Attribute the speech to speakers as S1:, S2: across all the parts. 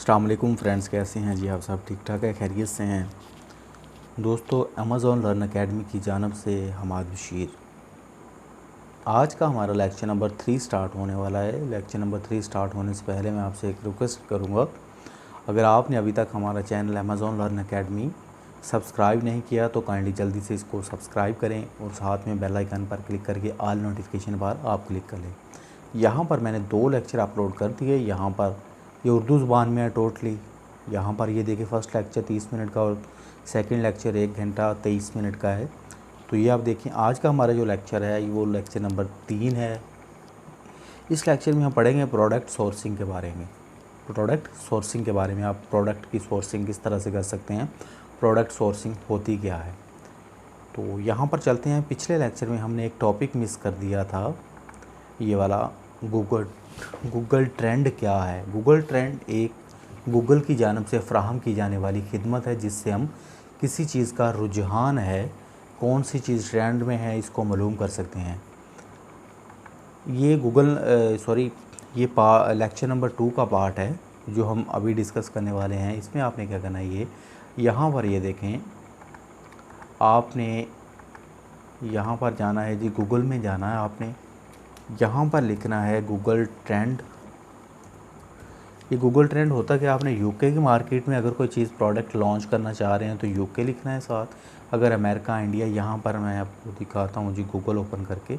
S1: अस्सलाम वालेकुम फ्रेंड्स, कैसे हैं जी आप सब? ठीक ठाक है, खैरियत से हैं दोस्तों। अमेज़ॉन लर्न एकेडमी की जानब से हमाद बशीर। आज का हमारा लेक्चर नंबर 3 स्टार्ट होने वाला है। लेक्चर नंबर 3 स्टार्ट होने से पहले मैं आपसे एक रिक्वेस्ट करूंगा, अगर आपने अभी तक हमारा channel Amazon learn academy subscribe नहीं किया तो काइंडली जल्दी से इसको सब्सक्राइब करें और साथ में बेल आइकन पर क्लिक करके ऑल नोटिफिकेशन पर आप क्लिक कर लें। यहाँ पर मैंने 2 लेक्चर अपलोड कर दिए। यहाँ पर ये उर्दू ज़ुबान में है टोटली। यहाँ पर ये देखिए, फ़र्स्ट लेक्चर 30 मिनट का और सेकंड लेक्चर 1 घंटा 23 मिनट का है। तो ये आप देखें, आज का हमारा जो लेक्चर है वो लेक्चर नंबर 3 है। इस लेक्चर में हम पढ़ेंगे प्रोडक्ट सोर्सिंग के बारे में। प्रोडक्ट सोर्सिंग के बारे में, आप प्रोडक्ट की सोर्सिंग किस तरह से कर सकते हैं, प्रोडक्ट सोर्सिंग होती क्या है। तो यहाँ पर चलते हैं। पिछले लेक्चर में हमने एक टॉपिक मिस कर दिया था, ये वाला गूगल ट्रेंड क्या है। गूगल ट्रेंड एक गूगल की जानब से फ़राहम की जाने वाली खिदमत है जिससे हम किसी चीज़ का रुझान है, कौन सी चीज़ ट्रेंड में है, इसको मालूम कर सकते हैं। ये ये लेक्चर नंबर 2 का पार्ट है जो हम अभी डिस्कस करने वाले हैं। इसमें आपने क्या करना है, ये यहाँ पर ये देखें, आपने यहाँ पर जाना है जी, गूगल में जाना है आपने। यहाँ पर लिखना है गूगल ट्रेंड। ये गूगल ट्रेंड होता है कि आपने यूके की मार्केट में अगर कोई चीज़ प्रोडक्ट लॉन्च करना चाह रहे हैं तो यूके लिखना है साथ। अगर अमेरिका, इंडिया, यहाँ पर मैं आपको दिखाता हूँ जी, गूगल ओपन करके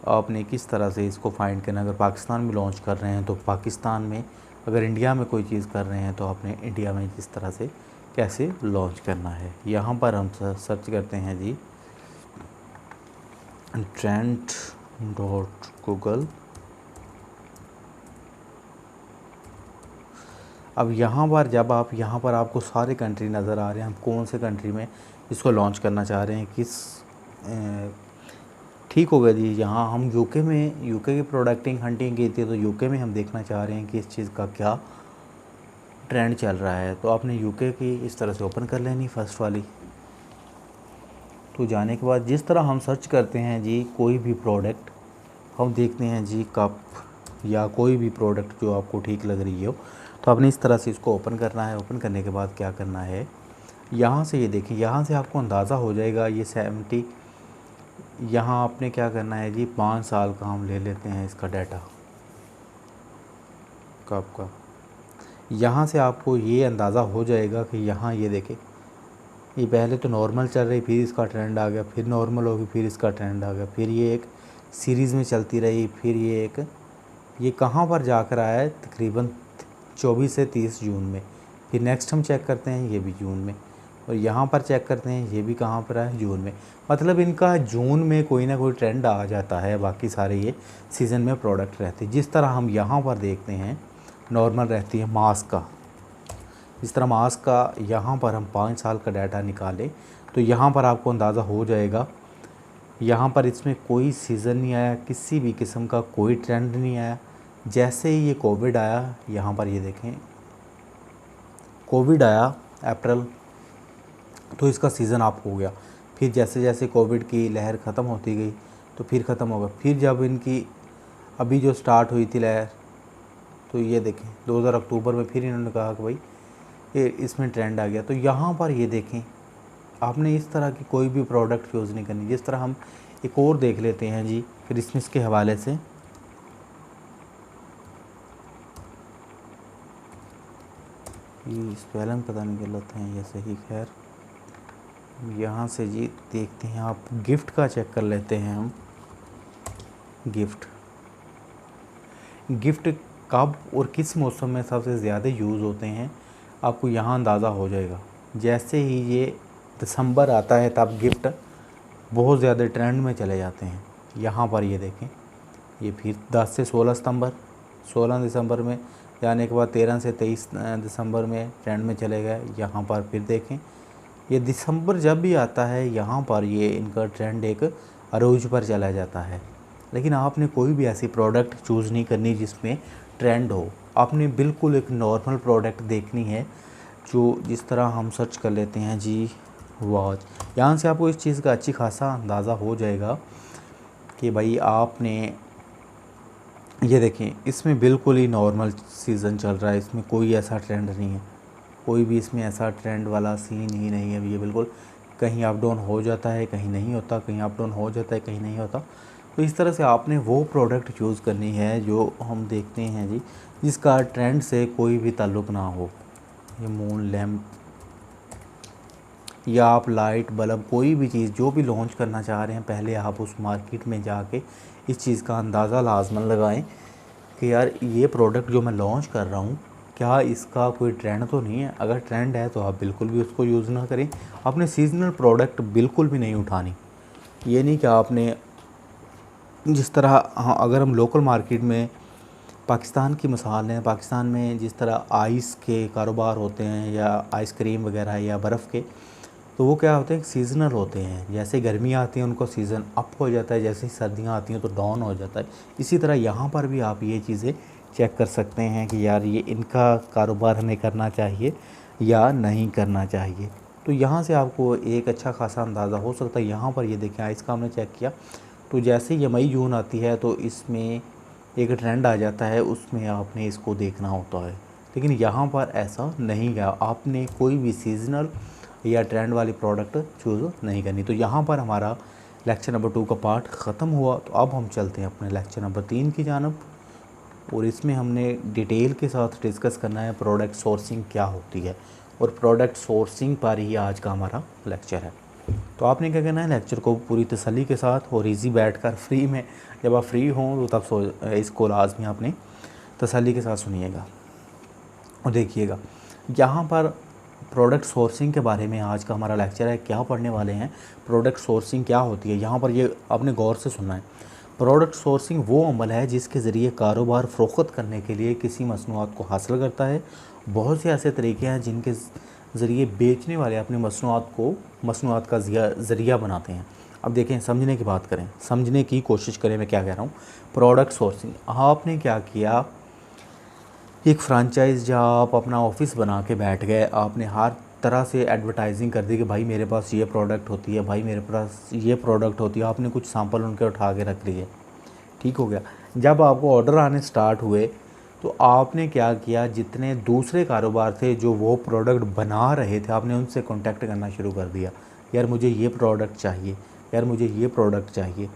S1: आपने किस तरह से इसको फाइंड करना। अगर पाकिस्तान में लॉन्च कर रहे हैं तो पाकिस्तान में, अगर इंडिया में कोई चीज़ कर रहे हैं तो आपने इंडिया में किस तरह से कैसे लॉन्च करना है। यहाँ पर हम सर्च करते हैं जी, trend.google। अब यहाँ पर जब आप यहाँ पर आपको सारे कंट्री नज़र आ रहे हैं, हम कौन से कंट्री में इसको लॉन्च करना चाह रहे हैं, ठीक हो गया जी। यहाँ हम यूके की प्रोडक्टिंग हंटिंग की थी, तो यूके में हम देखना चाह रहे हैं कि इस चीज़ का क्या ट्रेंड चल रहा है। तो आपने यूके की इस तरह से ओपन कर लेनी, फर्स्ट वाली। तो जाने के बाद जिस तरह हम सर्च करते हैं जी, कोई भी प्रोडक्ट हम देखते हैं जी, कप या कोई भी प्रोडक्ट जो आपको ठीक लग रही हो, तो आपने इस तरह से इसको ओपन करना है। ओपन करने के बाद क्या करना है, यहाँ से ये देखिए, यहाँ से आपको अंदाज़ा हो जाएगा ये 70। यहाँ आपने क्या करना है जी, 5 साल का हम ले लेते हैं इसका डाटा कप का। यहाँ से आपको ये अंदाज़ा हो जाएगा कि यहाँ ये देखें, ये पहले तो नॉर्मल चल रही, फिर इसका ट्रेंड आ गया, फिर नॉर्मल होगी, फिर इसका ट्रेंड आ गया, फिर ये एक सीरीज़ में चलती रही, फिर ये कहाँ पर जाकर आया है, तकरीबन 24 से 30 जून में। फिर नेक्स्ट हम चेक करते हैं, ये भी जून में, और यहाँ पर चेक करते हैं, ये भी कहाँ पर है, जून में। मतलब इनका जून में कोई ना कोई ट्रेंड आ जाता है, बाकी सारे ये सीज़न में प्रोडक्ट रहते हैं। जिस तरह हम यहाँ पर देखते हैं नॉर्मल रहती है मास्क का, इस तरह मास्क का यहाँ पर हम 5 साल का डाटा निकालें तो यहाँ पर आपको अंदाज़ा हो जाएगा, यहाँ पर इसमें कोई सीज़न नहीं आया, किसी भी किस्म का कोई ट्रेंड नहीं आया। जैसे ही ये कोविड आया, यहाँ पर ये देखें, कोविड आया अप्रैल, तो इसका सीज़न ऑफ हो गया। फिर जैसे जैसे कोविड की लहर ख़त्म होती गई तो फिर ख़त्म होगा। फिर जब इनकी अभी जो स्टार्ट हुई थी लहर, तो ये देखें 2000 अक्टूबर में फिर इन्होंने कहा कि भाई ये इसमें ट्रेंड आ गया। तो यहाँ पर ये देखें, आपने इस तरह की कोई भी प्रोडक्ट यूज़ नहीं करनी। जिस तरह हम एक और देख लेते हैं जी, क्रिसमस के हवाले से, ये स्पेलिंग पता नहीं गलत है या सही, खैर यहाँ से जी देखते हैं। आप गिफ्ट का चेक कर लेते हैं हम। गिफ्ट कब और किस मौसम में सबसे ज़्यादा यूज़ होते हैं, आपको यहाँ अंदाज़ा हो जाएगा। जैसे ही ये दिसंबर आता है तब गिफ्ट बहुत ज़्यादा ट्रेंड में चले जाते हैं। यहाँ पर ये देखें, ये फिर 10 से 16 सितंबर, 16 दिसंबर में जाने के बाद 13 से 23 दिसंबर में ट्रेंड में चले गए। यहाँ पर फिर देखें, ये दिसंबर जब भी आता है यहाँ पर ये इनका ट्रेंड एक अरूज पर चला जाता है। लेकिन आपने कोई भी ऐसी प्रोडक्ट चूज़ नहीं करनी जिसमें ट्रेंड हो। आपने बिल्कुल एक नॉर्मल प्रोडक्ट देखनी है, जो जिस तरह हम सर्च कर लेते हैं जी वॉच। यहाँ से आपको इस चीज़ का अच्छी खासा अंदाज़ा हो जाएगा कि भाई आपने ये देखें, इसमें बिल्कुल ही नॉर्मल सीज़न चल रहा है, इसमें कोई ऐसा ट्रेंड नहीं है, कोई भी इसमें ऐसा ट्रेंड वाला सीन ही नहीं है। ये बिल्कुल कहीं अप डाउन हो जाता है, कहीं नहीं होता, कहीं अप डाउन हो जाता है, कहीं नहीं होता। तो इस तरह से आपने वो प्रोडक्ट चूज़ करनी है जो हम देखते हैं जी, जिसका ट्रेंड से कोई भी ताल्लुक़ ना हो। ये मून लैम्प या आप लाइट बल्ब, कोई भी चीज़ जो भी लॉन्च करना चाह रहे हैं, पहले आप उस मार्केट में जाके इस चीज़ का अंदाज़ा लाजमन लगाएं कि यार ये प्रोडक्ट जो मैं लॉन्च कर रहा हूँ, क्या इसका कोई ट्रेंड तो नहीं है। अगर ट्रेंड है तो आप बिल्कुल भी उसको यूज़ ना करें। आपने सीजनल प्रोडक्ट बिल्कुल भी नहीं उठानी। ये नहीं कि आपने जिस तरह, हाँ, अगर हम लोकल मार्केट में पाकिस्तान की मिसाल लें, पाकिस्तान में जिस तरह आइस के कारोबार होते हैं या आइसक्रीम वगैरह या बर्फ़ के, तो वो क्या होते हैं, सीज़नल होते हैं। जैसे गर्मियाँ आती हैं उनको सीज़न अप हो जाता है, जैसे ही सर्दियाँ आती हैं तो डाउन हो जाता है। इसी तरह यहाँ पर भी आप ये चीज़ें चेक कर सकते हैं कि यार ये इनका कारोबार हमें करना चाहिए या नहीं करना चाहिए। तो यहाँ से आपको एक अच्छा खासा अंदाज़ा हो सकता है। यहाँ पर ये देखें, आइस का हमने चेक किया, तो जैसे ये मई जून आती है तो इसमें एक ट्रेंड आ जाता है, उसमें आपने इसको देखना होता है। लेकिन यहाँ पर ऐसा नहीं है, आपने कोई भी सीज़नल या ट्रेंड वाली प्रोडक्ट चूज़ नहीं करनी। तो यहाँ पर हमारा लेक्चर नंबर 2 का पार्ट ख़त्म हुआ। तो अब हम चलते हैं अपने लेक्चर नंबर 3 की जानब, और इसमें हमने डिटेल के साथ डिस्कस करना है प्रोडक्ट सोर्सिंग क्या होती है, और प्रोडक्ट सोर्सिंग पर ही आज का हमारा लेक्चर है। तो आपने क्या करना है, लेक्चर को पूरी तसल्ली के साथ और इजी बैठकर फ्री में, जब आप फ्री हों तो तब इसको लाजमी आपने तसल्ली के साथ सुनिएगा और देखिएगा। यहाँ पर प्रोडक्ट सोर्सिंग के बारे में आज का हमारा लेक्चर है। क्या पढ़ने वाले हैं, प्रोडक्ट सोर्सिंग क्या होती है। यहाँ पर ये आपने गौर से सुनना है। प्रोडक्ट सोर्सिंग वो अमल है जिसके ज़रिए कारोबार फ़रोख्त करने के लिए किसी मसनूआत को हासिल करता है। बहुत से ऐसे तरीके हैं जिनके ज़रिए बेचने वाले अपनी मसनूआत का ज़रिया बनाते हैं। अब देखें, समझने की बात करें, समझने की कोशिश करें मैं क्या कह रहा हूँ। प्रोडक्ट सोर्सिंग, आपने क्या किया, एक फ्रेंचाइज़ या आप अपना ऑफ़िस बना के बैठ गए, आपने हर तरह से एडवर्टाइजिंग कर दी कि भाई मेरे पास ये प्रोडक्ट होती है, भाई मेरे पास ये प्रोडक्ट होती है। आपने कुछ सैंपल उनके उठा के रख लिए, ठीक हो गया। जब आपको ऑर्डर आने स्टार्ट हुए तो आपने क्या किया, जितने दूसरे कारोबार थे जो वो प्रोडक्ट बना रहे थे, आपने उनसे कॉन्टैक्ट करना शुरू कर दिया, यार मुझे ये प्रोडक्ट चाहिए, यार मुझे ये प्रोडक्ट चाहिए।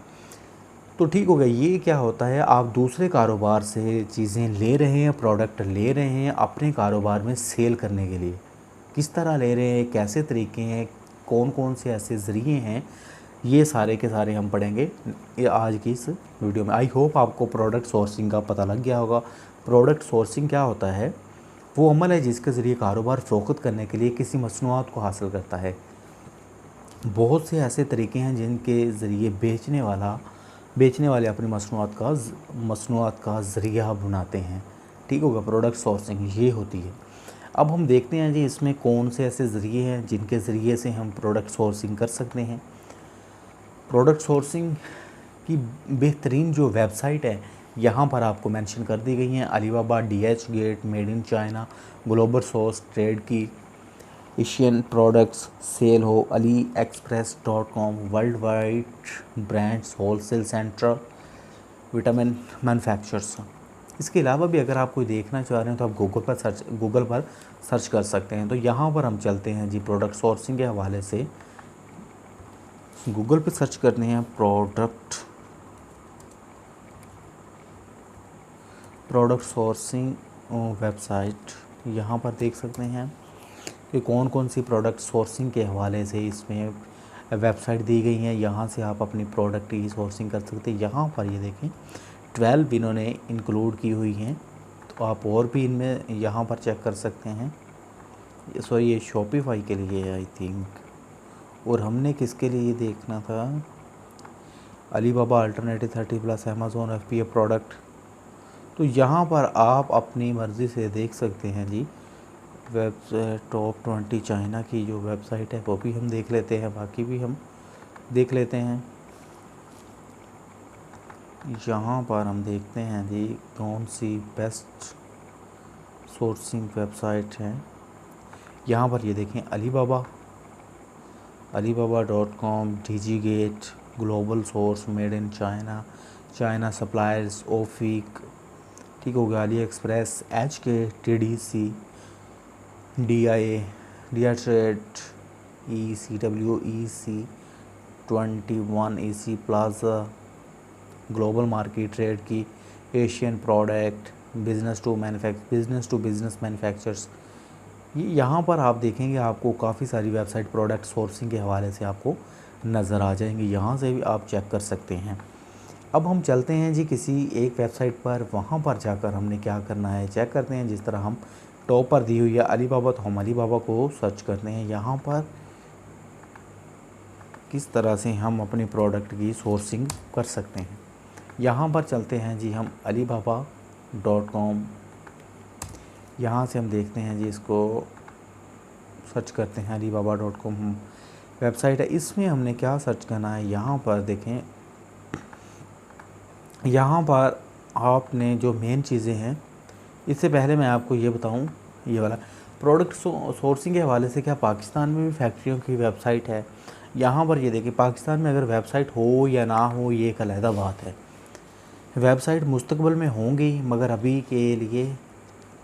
S1: तो ठीक हो गया। ये क्या होता है, आप दूसरे कारोबार से चीज़ें ले रहे हैं, प्रोडक्ट ले रहे हैं अपने कारोबार में सेल करने के लिए। किस तरह ले रहे हैं, कैसे तरीके हैं, कौन कौन से ऐसे ज़रिए हैं, ये सारे के सारे हम पढ़ेंगे ये आज की इस वीडियो में। आई होप आपको प्रोडक्ट सोर्सिंग का पता लग गया होगा। प्रोडक्ट सोर्सिंग क्या होता है, वो अमल है जिसके ज़रिए कारोबार फ़रोख्त करने के लिए किसी मसनूआत को हासिल करता है। बहुत से ऐसे तरीके हैं जिनके ज़रिए बेचने वाले अपनी मसनूआत का ज़रिया बनाते हैं, ठीक होगा। प्रोडक्ट सोर्सिंग ये होती है। अब हम देखते हैं जी इसमें कौन से ऐसे ज़रिए हैं जिनके ज़रिए से हम प्रोडक्ट सोर्सिंग कर सकते हैं। प्रोडक्ट सोर्सिंग की बेहतरीन जो वेबसाइट है यहाँ पर आपको मेंशन कर दी गई हैं। Alibaba, DH gate, made in China, global source, trade की, एशियन प्रोडक्ट्स सेल हो, AliExpress.com, world wide brands wholesale center, vitamin manufacturers. इसके अलावा भी अगर आप कोई देखना चाह रहे हैं तो आप गूगल पर सर्च कर सकते हैं। तो यहाँ पर हम चलते हैं जी, प्रोडक्ट सोर्सिंग के हवाले से गूगल पे सर्च करते हैं प्रोडक्ट सोर्सिंग वेबसाइट। यहाँ पर देख सकते हैं कि कौन कौन सी प्रोडक्ट सोर्सिंग के हवाले से इसमें वेबसाइट दी गई हैं। यहाँ से आप अपनी प्रोडक्ट की सोर्सिंग कर सकते हैं। यहाँ पर ये देखें 12 इन्होंने इंक्लूड की हुई हैं, तो आप और भी इनमें यहाँ पर चेक कर सकते हैं। सॉरी, ये शॉपिफाई के लिए है आई थिंक, और हमने किसके लिए देखना था, Alibaba, alternative 30+, Amazon, FBA product. तो यहाँ पर आप अपनी मर्ज़ी से देख सकते हैं जी। वेबसाइट टॉप 20 चाइना की जो वेबसाइट है वो भी हम देख लेते हैं, बाकी भी हम देख लेते हैं। यहाँ पर हम देखते हैं जी कौन सी बेस्ट सोर्सिंग वेबसाइट है। यहाँ पर ये देखें, अलीबाबा.com, DG gate, global source, made in China, China suppliers, ओफिक, ठीक हो गया, AliExpress, HK, TDC, DIA, DIA trade, ECW, EC21, EC plaza, global market trade की, Asian product, business to business manufacturers. ये यहाँ पर आप देखेंगे आपको काफ़ी सारी वेबसाइट प्रोडक्ट सोर्सिंग के हवाले से आपको नज़र आ जाएंगी, यहाँ से भी आप चेक कर सकते हैं। अब हम चलते हैं जी किसी एक वेबसाइट पर, वहाँ पर जाकर हमने क्या करना है चेक करते हैं। जिस तरह हम टॉप पर दी हुई है अलीबाबा, तो हम अलीबाबा को सर्च करते हैं। यहाँ पर किस तरह से हम अपनी प्रोडक्ट की सोर्सिंग कर सकते हैं, यहाँ पर चलते हैं जी हम alibaba.com। यहाँ से हम देखते हैं जी, इसको सर्च करते हैं alibaba.com वेबसाइट है। इसमें हमने क्या सर्च करना है, यहाँ पर देखें, यहाँ पर आपने जो मेन चीज़ें हैं, इससे पहले मैं आपको ये बताऊँ, ये वाला प्रोडक्ट सोर्सिंग के हवाले से क्या पाकिस्तान में भी फैक्ट्रियों की वेबसाइट है। यहाँ पर ये देखिए, पाकिस्तान में अगर वेबसाइट हो या ना हो ये एक अलहदा बात है। वेबसाइट मुस्तकबिल में होंगी, मगर अभी के लिए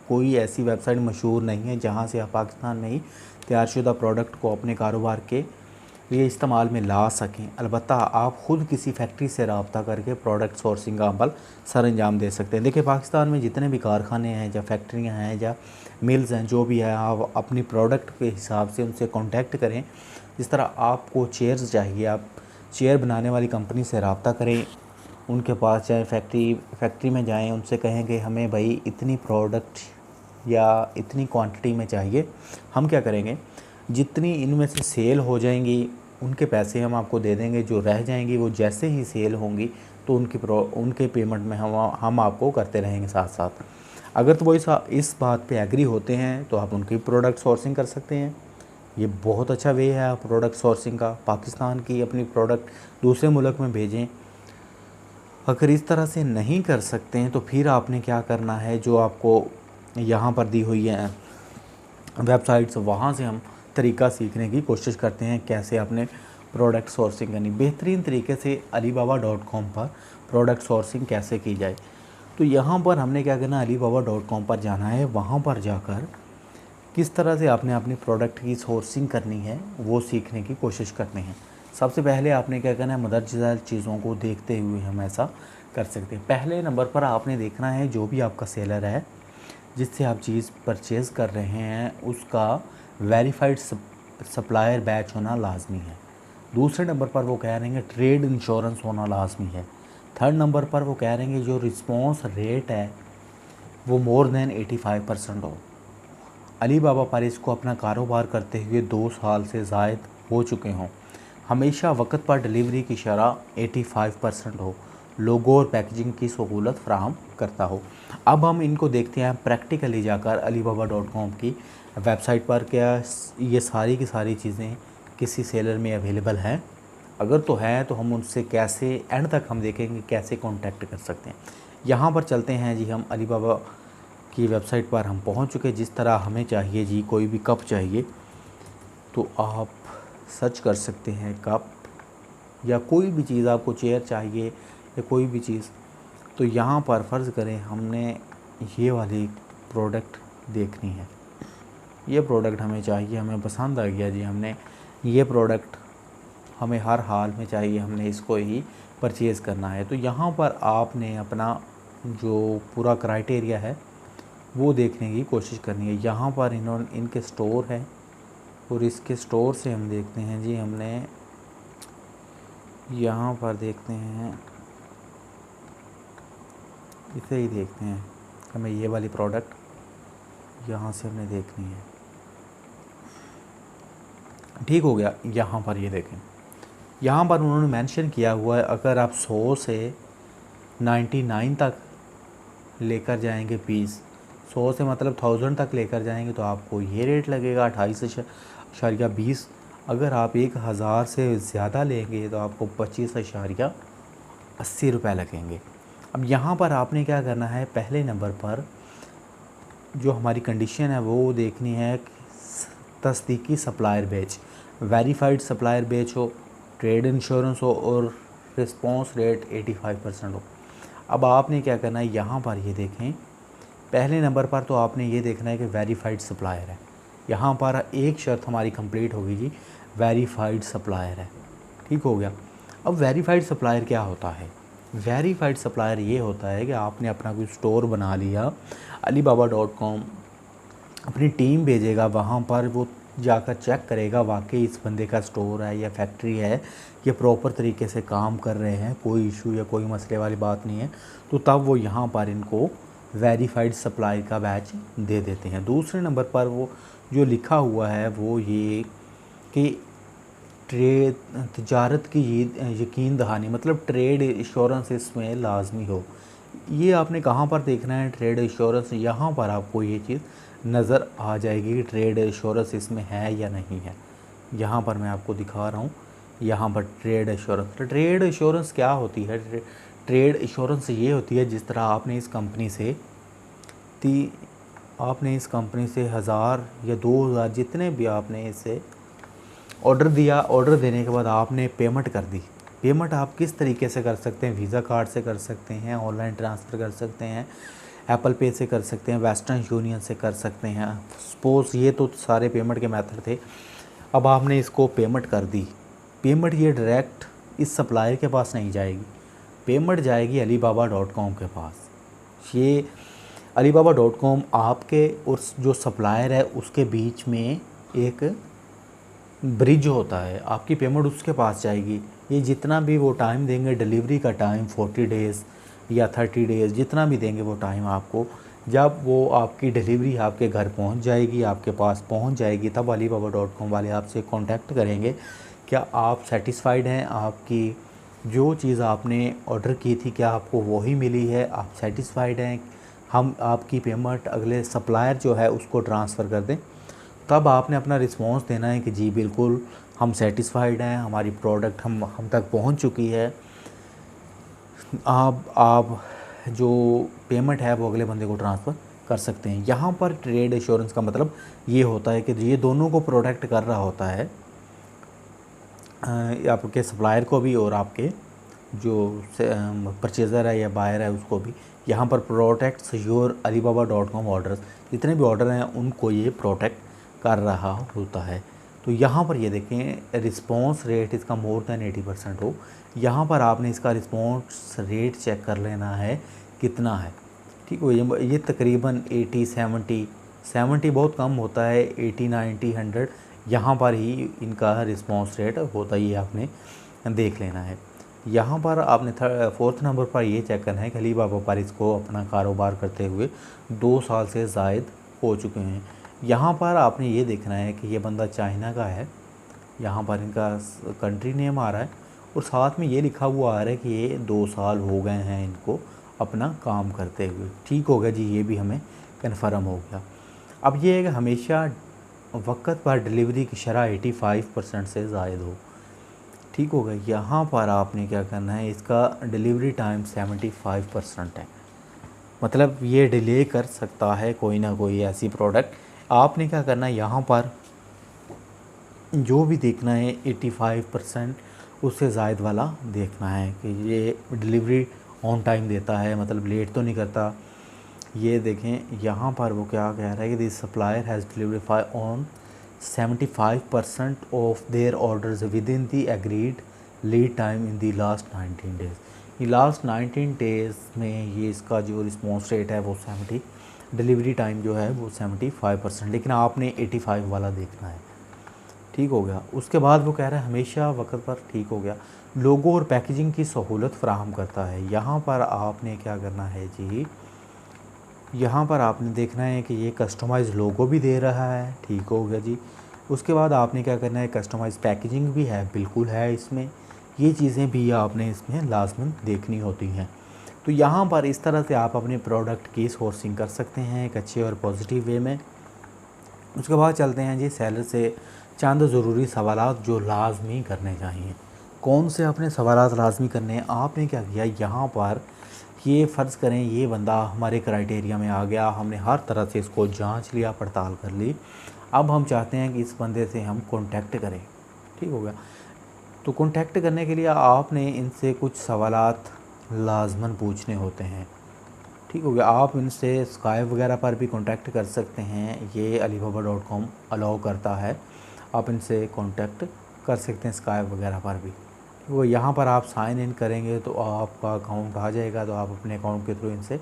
S1: कोई ऐसी वेबसाइट मशहूर नहीं है जहाँ से आप पाकिस्तान में ही तैयारशुदा प्रोडक्ट को अपने कारोबार के लिए इस्तेमाल में ला सकें। अलबत्ता आप ख़ुद किसी फैक्ट्री से रब्ता करके प्रोडक्ट सोर्सिंग का अमल सर अंजाम दे सकते हैं। देखिए, पाकिस्तान में जितने भी कारखाने हैं या फैक्ट्रियाँ हैं या मिल्स हैं, जो भी है, आप अपनी प्रोडक्ट के हिसाब से उनसे कांटेक्ट करें। जिस तरह आपको चेयर्स चाहिए, आप चेयर बनाने वाली कंपनी से रब्ता करें, उनके पास जाएँ, फैक्ट्री में जाएँ, उनसे कहें कि हमें भाई इतनी प्रोडक्ट या इतनी क्वांटिटी में चाहिए। हम क्या करेंगे, जितनी इनमें से सेल हो जाएंगी उनके पैसे हम आपको दे देंगे, जो रह जाएंगी वो जैसे ही सेल होंगी तो उनके पेमेंट में हम आपको करते रहेंगे साथ साथ। अगर तो वो इस बात पे एग्री होते हैं तो आप उनकी प्रोडक्ट सोर्सिंग कर सकते हैं। ये बहुत अच्छा वे है प्रोडक्ट सोर्सिंग का, पाकिस्तान की अपनी प्रोडक्ट दूसरे मुल्क में भेजें। अगर इस तरह से नहीं कर सकते हैं तो फिर आपने क्या करना है, जो आपको यहाँ पर दी हुई है वेबसाइट्स, वहाँ से हम तरीका सीखने की कोशिश करते हैं कैसे आपने प्रोडक्ट सोर्सिंग करनी। बेहतरीन तरीके से alibaba.com पर प्रोडक्ट सोर्सिंग कैसे की जाए। तो यहाँ पर हमने क्या करना, alibaba.com पर जाना है। वहाँ पर जाकर किस तरह से आपने अपनी प्रोडक्ट की सोर्सिंग करनी है वो सीखने की कोशिश करते हैं। सबसे पहले आपने क्या करना है, मदरजा चीज़ों को देखते हुए हम ऐसा कर सकते हैं। पहले नंबर पर आपने देखना है जो भी आपका सेलर है जिससे आप चीज़ परचेज़ कर रहे हैं उसका वेरीफाइड सप्लायर बैच होना लाजमी है। दूसरे नंबर पर वो कह रहे हैं ट्रेड इंश्योरेंस होना लाजमी है। थर्ड नंबर पर वो कह रहे हैं जो रिस्पॉन्स रेट है वो मोर देन 85% हो। अलीबाबा पर इसको अपना कारोबार करते हुए 2 साल से ज़ायद हो चुके हों। हमेशा वक्त पर डिलीवरी की शरह 85% हो। लोगो और पैकेजिंग की सहूलत फ्राहम करता हो। अब हम इनको देखते हैं प्रैक्टिकली जाकर alibaba.com की वेबसाइट पर, क्या ये सारी की सारी चीज़ें किसी सेलर में अवेलेबल हैं। अगर तो है तो हम उनसे कैसे, एंड तक हम देखेंगे कैसे कांटेक्ट कर सकते हैं। यहाँ पर चलते हैं जी, हम अलीबाबा की वेबसाइट पर हम पहुँच चुके। जिस तरह हमें चाहिए जी, कोई भी कप चाहिए तो आप सर्च कर सकते हैं कप, या कोई भी चीज़ आपको चेयर चाहिए या कोई भी चीज़। तो यहाँ पर फ़र्ज़ करें हमने ये वाली प्रोडक्ट देखनी है, ये प्रोडक्ट हमें चाहिए, हमें पसंद आ गया जी, हमने ये प्रोडक्ट हमें हर हाल में चाहिए, हमने इसको ही परचेज़ करना है। तो यहाँ पर आपने अपना जो पूरा क्राइटेरिया है वो देखने की कोशिश करनी है। यहाँ पर इनके स्टोर है और इसके स्टोर से हम देखते हैं जी, हमने यहाँ पर देखते हैं, इसे ही देखते हैं, हमें ये वाली प्रोडक्ट यहाँ से हमने देखनी है। ठीक हो गया। यहाँ पर ये देखें, यहाँ पर उन्होंने मेंशन किया हुआ है अगर आप 100 से 99 तक लेकर जाएंगे पीस, 100 से मतलब 1000 तक लेकर जाएंगे तो आपको ये रेट लगेगा 28.20। अगर आप 1000 से ज़्यादा लेंगे तो आपको 25.80 रुपये लगेंगे। अब यहाँ पर आपने क्या करना है, पहले नंबर पर जो हमारी कंडीशन है वो देखनी है, तस्दीकी supplier badge, verified supplier badge हो, ट्रेड इंश्योरेंस हो और रिस्पॉन्स रेट 85% हो। अब आपने क्या करना है, यहाँ पर ये देखें पहले नंबर पर तो आपने ये देखना है कि वेरीफाइड सप्लायर है। यहाँ पर एक शर्त हमारी कंप्लीट होगी जी, वेरीफाइड सप्लायर है। ठीक हो गया। अब वेरीफाइड सप्लायर क्या होता है? वेरीफाइड सप्लायर ये होता है कि आपने अपना कोई स्टोर बना लिया, alibaba.com अपनी टीम भेजेगा, वहाँ पर वो जाकर चेक करेगा वाकई इस बंदे का स्टोर है या फैक्ट्री है, ये प्रॉपर तरीके से काम कर रहे हैं, कोई इशू या कोई मसले वाली बात नहीं है, तो तब वो यहाँ पर इनको वेरीफाइड सप्लाई का बैच दे देते हैं। दूसरे नंबर पर वो जो लिखा हुआ है वो ये कि तिजारत की यकीन दहानी, मतलब ट्रेड इंश्योरेंस इसमें लाजमी हो। ये आपने कहाँ पर देखना है ट्रेड इंश्योरेंस? यहाँ पर आपको ये चीज़ नज़र आ जाएगी कि ट्रेड इंश्योरेंस इसमें है या नहीं है। यहाँ पर मैं आपको दिखा रहा हूँ, यहाँ पर ट्रेड इंश्योरेंस। ट्रेड इंश्योरेंस क्या होती है? ट्रेड इंश्योरेंस ये होती है जिस तरह आपने इस कंपनी से आपने इस कंपनी से 1000 या 2000 जितने भी आपने इसे ऑर्डर दिया, ऑर्डर देने के बाद आपने पेमेंट कर दी। पेमेंट आप किस तरीके से कर सकते हैं? वीज़ा कार्ड से कर सकते हैं, ऑनलाइन ट्रांसफ़र कर सकते हैं, एप्पल पे से कर सकते हैं, वेस्टर्न यूनियन से कर सकते हैं। सपोज़ ये तो सारे पेमेंट के मेथड थे। अब आपने इसको पेमेंट कर दी। पेमेंट ये डायरेक्ट इस सप्लायर के पास नहीं जाएगी, पेमेंट जाएगी alibaba.com के पास। ये alibaba.com आपके और जो सप्लायर है उसके बीच में एक ब्रिज होता है, आपकी पेमेंट उसके पास जाएगी। ये जितना भी वो टाइम देंगे, डिलीवरी का टाइम 40 डेज़ या 30 डेज़ जितना भी देंगे वो टाइम आपको, जब वो आपकी डिलीवरी आपके घर पहुंच जाएगी, आपके पास पहुंच जाएगी, तब alibaba.com वाले आपसे कांटेक्ट करेंगे, क्या आप सेटिस्फाइड हैं, आपकी जो चीज़ आपने ऑर्डर की थी क्या आपको वही मिली है, आप सेटिस्फाइड हैं, हम आपकी पेमेंट अगले सप्लायर जो है उसको ट्रांसफ़र कर दें। तब आपने अपना रिस्पॉन्स देना है कि जी बिल्कुल हम सेटिस्फाइड हैं, हमारी प्रोडक्ट हम तक पहुंच चुकी है। आप जो पेमेंट है वो अगले बंदे को ट्रांसफ़र कर सकते हैं। यहाँ पर ट्रेड इंश्योरेंस का मतलब ये होता है कि ये दोनों को प्रोटेक्ट कर रहा होता है, आपके सप्लायर को भी और आपके जो परचेज़र है या बायर है उसको भी। यहाँ पर प्रोटेक्ट्स योर alibaba.com ऑर्डर्स, जितने भी ऑर्डर हैं उनको ये प्रोटेक्ट कर रहा होता है। तो यहाँ पर ये देखें रिस्पॉन्स रेट इसका मोर दैन 80% हो। यहाँ पर आपने इसका रिस्पॉन्स रेट चेक कर लेना है कितना है। ठीक हो, ये तकरीबन 80 70 बहुत कम होता है, 80 90 100 यहाँ पर ही इनका रिस्पॉन्स रेट होता ही आपने देख लेना है। यहाँ पर आपने 4th नंबर पर ये चेक करना है कि alibaba पर इसको अपना कारोबार करते हुए 2 साल से ज़ायद हो चुके हैं। यहाँ पर आपने ये देखना है कि ये बंदा चाइना का है, यहाँ पर इनका कंट्री नेम आ रहा है और साथ में ये लिखा हुआ आ रहा है कि ये 2 साल हो गए हैं इनको अपना काम करते हुए। ठीक हो गया जी, ये भी हमें कन्फर्म हो गया। अब ये है कि हमेशा वक्त पर डिलीवरी की शरह 85% से ज़ायद हो। ठीक हो गया। यहाँ पर आपने क्या करना है, इसका डिलीवरी टाइम 75% है, मतलब ये डिले कर सकता है कोई ना कोई ऐसी प्रोडक्ट। आपने क्या करना है, यहाँ पर जो भी देखना है 85% उससे ज़ायद वाला देखना है कि ये डिलीवरी ऑन टाइम देता है, मतलब लेट तो नहीं करता। ये देखें यहाँ पर वो क्या कह रहा है कि this supplier has delivery on 75% of their orders with in the agreed lead time in the last 19 days. ये लास्ट 19 डेज़ में ये इसका जो रिस्पॉन्स रेट है वो 70, डिलीवरी टाइम जो है वो 75%, लेकिन आपने 85 वाला देखना है। ठीक हो गया। उसके बाद वो कह रहा है हमेशा वक्त पर। ठीक हो गया। लोगो और पैकेजिंग की सहूलत फ़राहम करता है। यहाँ पर आपने क्या करना है जी, यहाँ पर आपने देखना है कि ये कस्टमाइज़ लोगो भी दे रहा है। ठीक हो गया जी। उसके बाद आपने क्या करना है, कस्टमाइज़ पैकेजिंग भी है, बिल्कुल है इसमें। ये चीज़ें भी आपने इसमें लाजमन देखनी होती हैं। तो यहाँ पर इस तरह से आप अपने प्रोडक्ट की सोर्सिंग कर सकते हैं एक अच्छे और पॉजिटिव वे में। उसके बाद चलते हैं जी सेलर से चंद ज़रूरी सवालात जो लाजमी करने चाहिए। कौन से अपने सवालात लाजमी करने हैं? आपने क्या किया, यहाँ पर ये फ़र्ज़ करें ये बंदा हमारे क्राइटेरिया में आ गया, हमने हर तरह से इसको जांच लिया, पड़ताल कर ली। अब हम चाहते हैं कि इस बंदे से हम कांटेक्ट करें। ठीक हो गया। तो कांटेक्ट करने के लिए आपने इनसे कुछ सवालात लाजमन पूछने होते हैं। ठीक हो गया। आप इनसे स्काइप वगैरह पर भी कांटेक्ट कर सकते हैं, ये alibaba.com अलाउ करता है, आप इनसे कांटेक्ट कर सकते हैं स्काइप वगैरह पर भी। वो यहाँ पर आप साइन इन करेंगे तो आपका अकाउंट आ जाएगा, तो आप अपने अकाउंट के थ्रू इनसे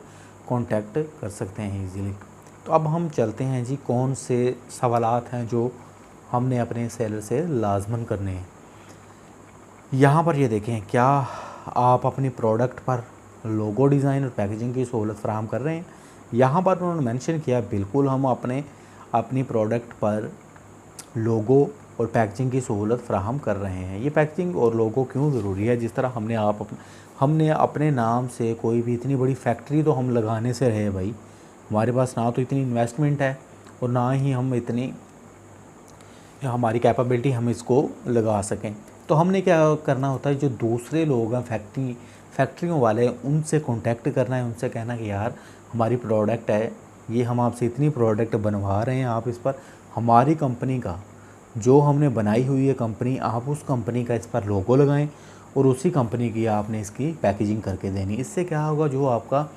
S1: कांटेक्ट कर सकते हैं इजीली। तो अब हम चलते हैं जी, कौन से सवालात हैं जो हमने अपने सेलर से लाजमन करने हैं। यहाँ पर ये देखें, क्या आप अपनी प्रोडक्ट पर लोगो डिज़ाइन और पैकेजिंग की सहूलत फ़राहम कर रहे हैं। यहाँ पर उन्होंने मेंशन किया, बिल्कुल हम अपनी प्रोडक्ट पर लोगो और पैकेजिंग की सहूलत फ़राहम कर रहे हैं। ये पैकेजिंग और लोगो क्यों ज़रूरी है, जिस तरह हमने अपने नाम से कोई भी इतनी बड़ी फैक्ट्री तो हम लगाने से रहे भाई, हमारे पास ना तो इतनी इन्वेस्टमेंट है और ना ही हमारी कैपेबिलिटी हम इसको लगा सकें। तो हमने क्या करना होता है, जो दूसरे लोग हैं फैक्ट्रियों वाले, उनसे कांटेक्ट करना है, उनसे कहना कि यार हमारी प्रोडक्ट है, ये हम आपसे इतनी प्रोडक्ट बनवा रहे हैं, आप इस पर हमारी कंपनी का जो हमने बनाई हुई है कंपनी, आप उस कंपनी का इस पर लोगो लगाएं और उसी कंपनी की आपने इसकी पैकेजिंग करके देनी। इससे क्या होगा, जो आपका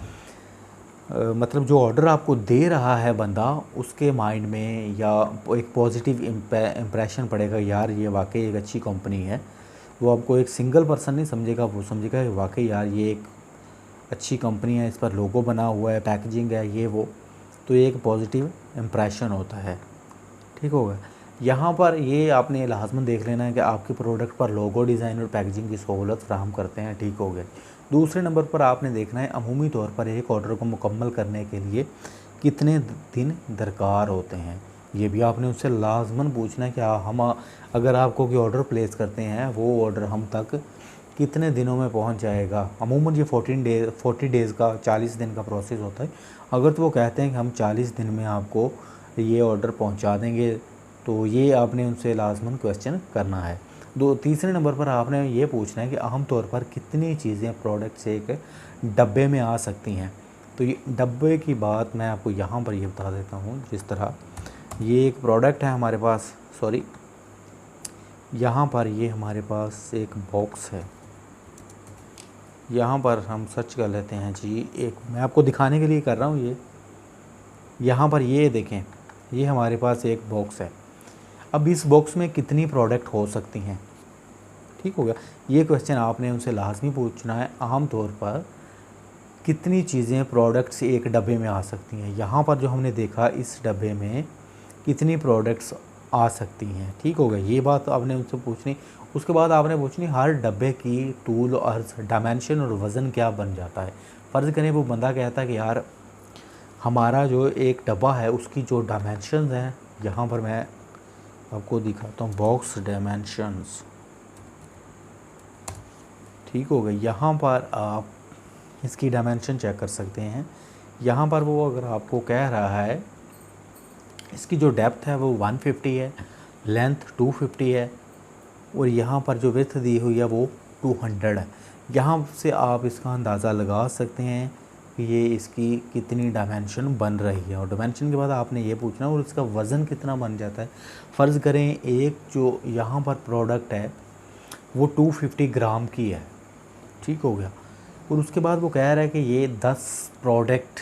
S1: मतलब जो ऑर्डर आपको दे रहा है बंदा, उसके माइंड में या एक पॉजिटिव इम्प्रेशन पड़ेगा, यार ये वाकई एक अच्छी कंपनी है। वो आपको एक सिंगल पर्सन नहीं समझेगा, वो समझेगा कि वाकई यार ये एक अच्छी कंपनी है, इस पर लोगो बना हुआ है, पैकेजिंग है, ये वो। तो ये एक पॉजिटिव इम्प्रेशन होता है। ठीक होगा। यहाँ पर ये आपने लाजमन देख लेना है कि आपके प्रोडक्ट पर लोगो डिज़ाइन और पैकेजिंग की सहूलत फ़राहम करते हैं। ठीक हो गए। दूसरे नंबर पर आपने देखना है, अमूमी तौर पर एक ऑर्डर को मुकम्मल करने के लिए कितने दिन दरकार होते हैं। ये भी आपने उससे लाजमन पूछना है कि हम अगर आपको कोई ऑर्डर प्लेस करते हैं, वो ऑर्डर हम तक कितने दिनों में पहुंच जाएगा। अमूमन ये 40 डेज़ का 40 दिन का प्रोसेस होता है। अगर तो वो कहते हैं कि हम 40 दिन में आपको ये ऑर्डर पहुंचा देंगे, तो ये आपने उनसे लाजमन क्वेश्चन करना है। तीसरे नंबर पर आपने ये पूछना है कि आम तौर पर कितनी चीज़ें प्रोडक्ट से एक डब्बे में आ सकती हैं। तो ये डब्बे की बात मैं आपको यहाँ पर ये बता देता हूँ। जिस तरह ये एक प्रोडक्ट है हमारे पास, सॉरी यहाँ पर ये हमारे पास एक बॉक्स है, यहाँ पर हम सर्च कर लेते हैं जी। एक मैं आपको दिखाने के लिए कर रहा हूँ, ये यहाँ पर ये देखें, ये हमारे पास एक बॉक्स है। अब इस बॉक्स में कितनी प्रोडक्ट हो सकती हैं। ठीक हो गया। ये क्वेश्चन आपने उनसे लाजमी पूछना है, आम तौर पर कितनी चीज़ें प्रोडक्ट से एक डब्बे में आ सकती हैं। यहाँ पर जो हमने देखा, इस डब्बे में कितनी प्रोडक्ट्स आ सकती हैं। ठीक हो गया। ये बात आपने उनसे पूछनी। उसके बाद आपने पूछनी, हर डब्बे की टूल और डायमेंशन और वज़न क्या बन जाता है। फ़र्ज़ करें वो बंदा कहता है कि यार हमारा जो एक डब्बा है उसकी जो डायमेंशन हैं, यहाँ पर मैं आपको दिखाता हूँ, बॉक्स डायमेंशंस। ठीक हो गई। यहाँ पर आप इसकी डायमेंशन चेक कर सकते हैं। यहाँ पर वो अगर आपको कह रहा है इसकी जो डेप्थ है वो 150 है, लेंथ 250 है, और यहाँ पर जो विड्थ दी हुई है वो 200 है। यहाँ से आप इसका अंदाज़ा लगा सकते हैं कि ये इसकी कितनी डायमेंशन बन रही है। और डायमेंशन के बाद आपने ये पूछना और इसका वज़न कितना बन जाता है। फ़र्ज़ करें एक जो यहाँ पर प्रोडक्ट है वो 250 ग्राम की है। ठीक हो गया। और उसके बाद वो कह रहा है कि ये 10 प्रोडक्ट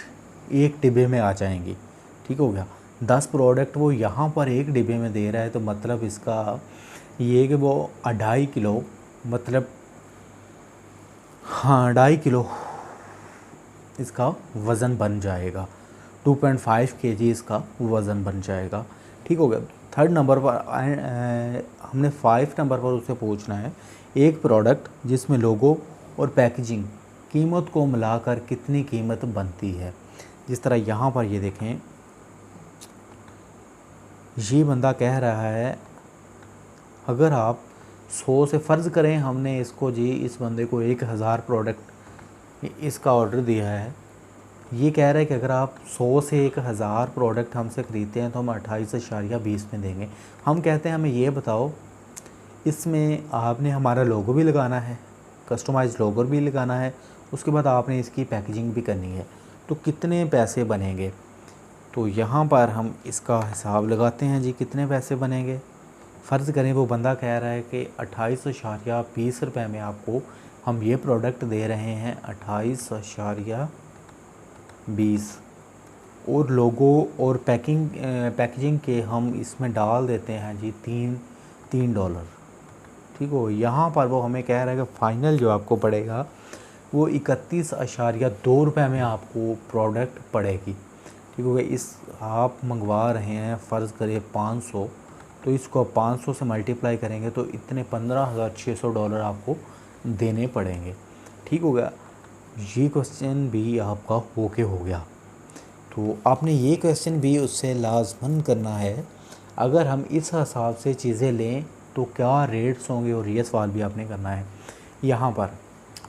S1: एक डिब्बे में आ जाएंगी। ठीक हो गया। 10 प्रोडक्ट वो यहाँ पर एक डिब्बे में दे रहा है, तो मतलब इसका ये कि वो 2.5 किलो, मतलब हाँ 2.5 किलो इसका वज़न बन जाएगा। 2.5 kg इसका वज़न बन जाएगा। ठीक हो गया। थर्ड नंबर पर हमने 5 नंबर पर उससे पूछना है, एक प्रोडक्ट जिसमें लोगो और पैकेजिंग कीमत को मिलाकर कितनी कीमत बनती है। जिस तरह यहाँ पर ये देखें, ये बंदा कह रहा है अगर आप 100 से फ़र्ज़ करें हमने इसको जी, इस बंदे को 1000 प्रोडक्ट इसका ऑर्डर दिया है। ये कह रहा है कि अगर आप 100 से 1000 प्रोडक्ट हमसे ख़रीदते हैं तो हम 28.20 में देंगे। हम कहते हैं हमें ये बताओ, इसमें आपने हमारा लोगो भी लगाना है, कस्टमाइज़ लोगो भी लगाना है, उसके बाद आपने इसकी पैकेजिंग भी करनी है, तो कितने पैसे बनेंगे। तो यहाँ पर हम इसका हिसाब लगाते हैं जी, कितने पैसे बनेंगे। फ़र्ज़ करें वो बंदा कह रहा है कि 28.20 रुपये में आपको हम ये प्रोडक्ट दे रहे हैं 28.20 और लोगो और पैकेजिंग के हम इसमें डाल देते हैं जी तीन डॉलर। ठीक हो, यहाँ पर वो हमें कह रहा है कि फ़ाइनल जो आपको पड़ेगा वो 31.2 रुपये में आपको प्रोडक्ट पड़ेगी। ठीक हो गया। इस आप मंगवा रहे हैं फ़र्ज़ करिए 500, तो इसको 500 से मल्टीप्लाई करेंगे तो इतने $15,600 आपको देने पड़ेंगे। ठीक हो गया। ये क्वेश्चन भी आपका ओके हो गया। तो आपने ये क्वेश्चन भी उससे लाजमन करना है। अगर हम इस हिसाब से चीज़ें लें तो क्या रेट्स होंगे, और ये सवाल भी आपने करना है। यहाँ पर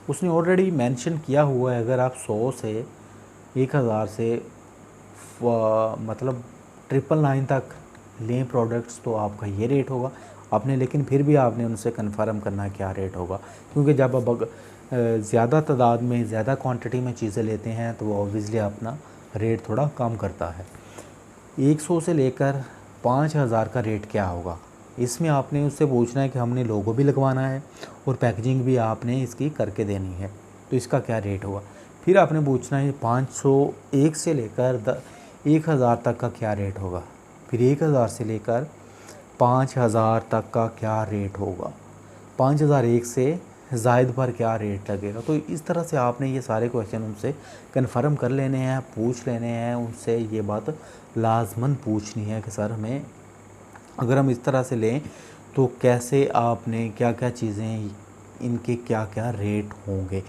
S1: उसने ऑलरेडी मेंशन किया हुआ है, अगर आप 100 से 1000 से मतलब 999 तक लें प्रोडक्ट्स तो आपका ये रेट होगा आपने, लेकिन फिर भी आपने उनसे कन्फर्म करना है क्या रेट होगा, क्योंकि जब आप ज़्यादा तादाद में ज़्यादा क्वांटिटी में चीज़ें लेते हैं तो वो ऑब्वियसली अपना रेट थोड़ा कम करता है। 100 से लेकर 5000 का रेट क्या होगा, इसमें आपने उससे पूछना है कि हमने लोगो भी लगवाना है और पैकेजिंग भी आपने इसकी करके देनी है, तो इसका क्या रेट होगा। फिर आपने पूछना है 501 से लेकर 1000 तक का क्या रेट होगा, फिर 1000 से लेकर 5000 तक का क्या रेट होगा, 5001 से ज़ायद पर क्या रेट लगेगा। तो इस तरह से आपने ये सारे क्वेश्चन उनसे कन्फर्म कर लेने हैं, पूछ लेने हैं उनसे। ये बात लाजमन पूछनी है कि सर हमें अगर हम इस तरह से लें तो कैसे, आपने क्या क्या चीज़ें, इनके क्या क्या रेट होंगे।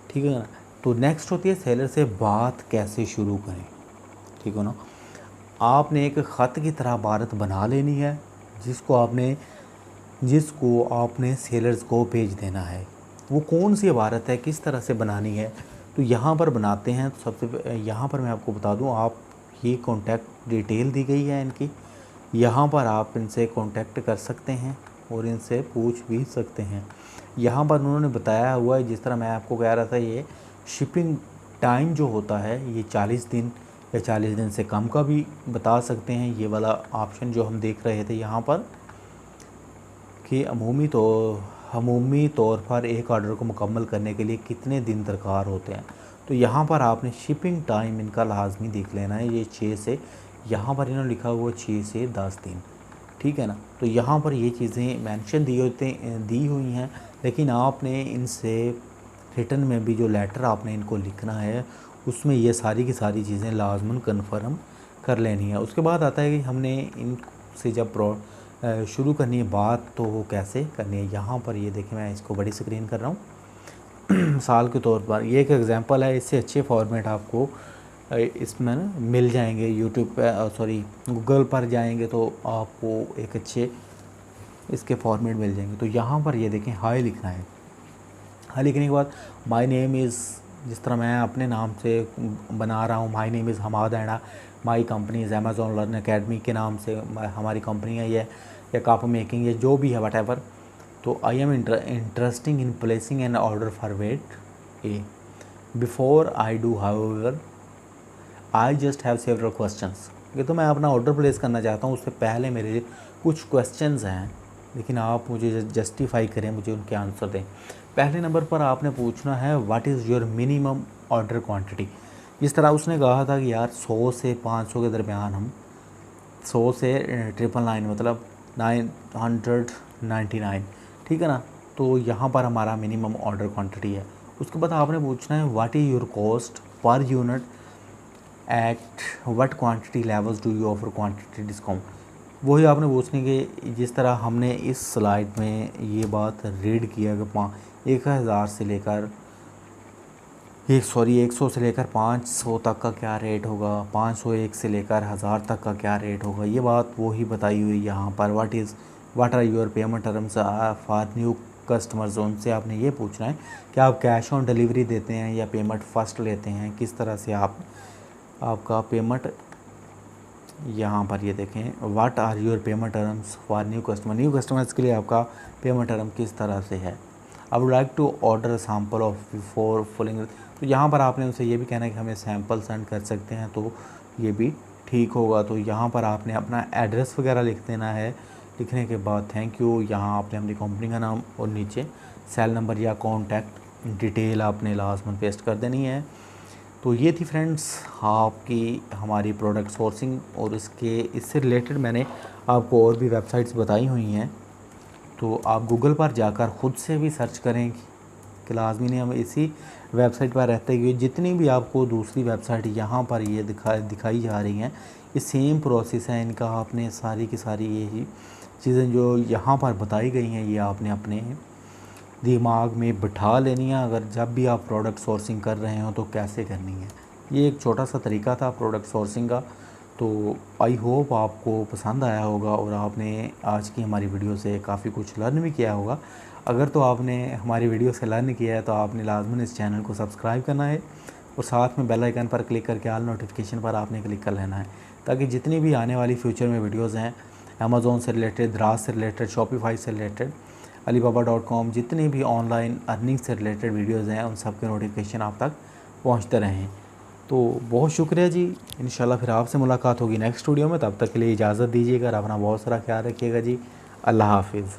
S1: ठीक है ना। तो नेक्स्ट होती है सेलर से बात कैसे शुरू करें। ठीक है ना। आपने एक ख़त की तरह इबारत बना लेनी है जिसको आपने सेलर्स को भेज देना है। वो कौन सी इबारत है, किस तरह से बनानी है, तो यहाँ पर बनाते हैं। तो सबसे यहाँ पर मैं आपको बता दूँ, आप ये कॉन्टैक्ट डिटेल दी गई है इनकी, यहाँ पर आप इनसे कांटेक्ट कर सकते हैं और इनसे पूछ भी सकते हैं। यहाँ पर उन्होंने बताया हुआ है, जिस तरह मैं आपको कह रहा था, ये शिपिंग टाइम जो होता है ये 40 दिन या 40 दिन से कम का भी बता सकते हैं। ये वाला ऑप्शन जो हम देख रहे थे यहाँ पर कि अमूमी तौर पर एक ऑर्डर को मुकम्मल करने के लिए कितने दिन दरकार होते हैं, तो यहाँ पर आपने शिपिंग टाइम इनका लाजमी देख लेना है। ये 6 से, यहाँ पर इन्होंने लिखा हुआ 6 से 10 दिन। ठीक है ना। तो यहाँ पर ये चीज़ें मेंशन दी हुई हैं, लेकिन आपने इनसे रिटन में भी जो लेटर आपने इनको लिखना है उसमें ये सारी की सारी चीज़ें लाजमन कन्फर्म कर लेनी है। उसके बाद आता है कि हमने इनसे जब शुरू करनी है बात तो वो कैसे करनी है। यहाँ पर ये देखिए, मैं इसको बड़ी स्क्रीन कर रहा हूँ साल के तौर पर। ये एक एग्जांपल है, इससे अच्छे फॉर्मेट आपको इसमें ना मिल जाएंगे। यूट्यूब पे गूगल पर जाएंगे तो आपको एक अच्छे इसके फॉर्मेट मिल जाएंगे। तो यहाँ पर ये देखें, हाई लिखना है। हाई लिखने के बाद माय नेम इज़, जिस तरह मैं अपने नाम से बना रहा हूँ, my name is Hammad and my company is Amazon learn academy के नाम से हमारी कंपनी है ये, या कप मेकिंग, ये जो भी है वट एवर। तो I am interesting in placing an order for wait A, before I do however I just have several questions. ये तो मैं अपना ऑर्डर प्लेस करना चाहता हूँ, उससे पहले मेरे कुछ क्वेश्चंस हैं, लेकिन आप मुझे जस्टिफाई करें, मुझे उनके आंसर दें। पहले नंबर पर आपने पूछना है what is your minimum order quantity. जिस तरह उसने कहा था कि यार 100 से 500 के दरमियान हम 100 से 999 मतलब 999, ठीक है ना। तो यहाँ पर हमारा मिनिमम ऑर्डर क्वांटिटी है। उसके बाद आपने पूछना है what is your cost per unit at what quantity levels do you offer quantity discount. वही आपने पूछने के, जिस तरह हमने इस स्लाइड में ये बात रीड किया कि 1000 से लेकर 100 से लेकर 500 तक का क्या रेट होगा, 501 से लेकर 1000 तक का क्या रेट होगा, ये बात वही बताई हुई यहाँ पर। What are your payment terms for new customers. उनसे आपने ये पूछना है कि आप कैश ऑन डिलीवरी देते हैं या पेमेंट फर्स्ट लेते हैं, किस तरह से आपका पेमेंट। यहाँ पर ये देखें, what are your payment terms for new customers के लिए आपका पेमेंट टर्म किस तरह से है। I would like to order sample of before fulling. तो यहाँ पर आपने उनसे ये भी कहना है कि हमें सैम्पल सेंड कर सकते हैं, तो ये भी ठीक होगा। तो यहाँ पर आपने अपना एड्रेस वगैरह लिख देना है। लिखने के बाद थैंक यू, यहाँ आपने अपनी कंपनी का नाम और नीचे सेल नंबर या कॉन्टैक्ट डिटेल आपने लास्ट में पेस्ट कर देनी है। तो ये थी फ्रेंड्स आपकी हमारी प्रोडक्ट सोर्सिंग, और इससे रिलेटेड मैंने आपको और भी वेबसाइट्स बताई हुई हैं। तो आप गूगल पर जाकर ख़ुद से भी सर्च करें कि लाजमी नहीं हम इसी वेबसाइट पर रहते हुए जितनी भी आपको दूसरी वेबसाइट यहाँ पर ये दिखाई जा रही हैं, ये सेम प्रोसेस है इनका। आपने सारी की सारी यही चीज़ें जो यहाँ पर बताई गई हैं ये आपने अपने दिमाग में बिठा लेनी है, अगर जब भी आप प्रोडक्ट सोर्सिंग कर रहे हो तो कैसे करनी है। ये एक छोटा सा तरीका था प्रोडक्ट सोर्सिंग का। तो आई होप आपको पसंद आया होगा और आपने आज की हमारी वीडियो से काफ़ी कुछ लर्न भी किया होगा। अगर तो आपने हमारी वीडियो से लर्न किया है तो आपने लाजमन इस चैनल को सब्सक्राइब करना है और साथ में बेल आइकन पर क्लिक करके ऑल नोटिफिकेशन पर आपने क्लिक कर लेना है, ताकि जितनी भी आने वाली फ्यूचर में वीडियोज़ हैं अमेज़ॉन से रिलेटेड, दराज से रिलेटेड, शॉपिफाई से रिलेटेड, alibaba.com, जितनी भी ऑनलाइन अर्निंग से रिलेटेड वीडियोज़ हैं उन सब के नोटिफिकेशन आप तक पहुंचते रहें। तो बहुत शुक्रिया जी। इंशाल्लाह फिर आपसे मुलाकात होगी नेक्स्ट वीडियो में। तब तक के लिए इजाज़त दीजिएगा। अपना बहुत सारा ख्याल रखिएगा जी। अल्लाह हाफिज़।